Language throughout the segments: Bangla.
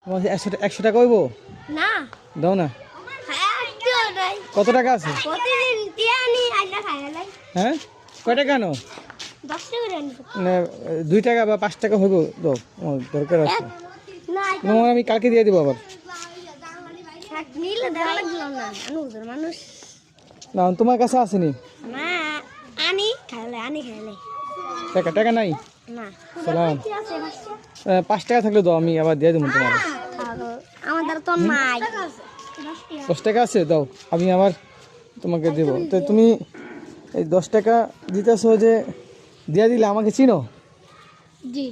তোমার 100 টাকা হইব? না দাও না। কত টাকা আছে? হ্যাঁ, কয় টাকা আনো? 10 টাকা করে আনি। 2 টাকা বা 5 টাকা হইব? দাও, আমার দরকার আছে। তোমার আমি কালকে দিয়ে দিব আবার। নিলে দেওয়া লাগলো না, মানুষ না, তোমার কাছে আসেনি না, আনি খাইলে টাকা নাই? না। সালাম। 5 টাকা থাকলে দাও, আমি আবার দিয়ে দেবো তোমার। আমাদের তো নাই। 10 টাকা আছে? দাও, আমি আবার তোমাকে দেব। তো তুমি এই 10 টাকা দিতেছো যে, দিয়ে দিলে আমাকে চিনো? জি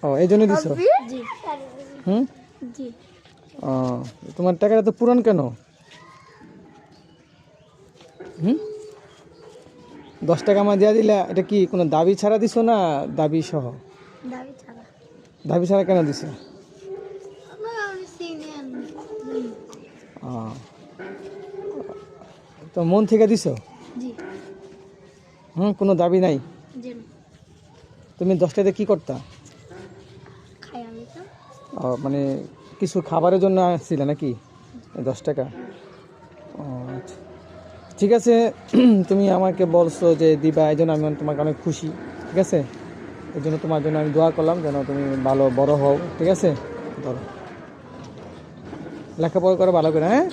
ও, এই জন্য দিছো? জি হুম। জি। ও, তোমার টাকাটা তো পুরান কেন? হুম, 10 টাকা আমার দিয়ে দিলা, এটা কি কোনো দাবি ছাড়া দিছো না দাবি সহ? দাবি ছাড়া। দাবি ছাড়া কেন দিছো? ও, তো মন থেকে দিছো? জি কোনো দাবি নাই? জি। তুমি 10 টাকাতে কি করতা? খাই আমি তো। ও, মানে কিছু খাবারের জন্য আসছিলে নাকি 10 টাকা? ও আচ্ছা, ঠিক আছে। তুমি আমাকে বলছো যে দিবা, এই জন্য আমি তোমাকে অনেক খুশি। ঠিক আছে, এই জন্য তোমার জন্য আমি দোয়া করলাম যেন তুমি ভালো বড় হও। ঠিক আছে, ধরো, লেখাপড়া করো ভালো করে। হ্যাঁ।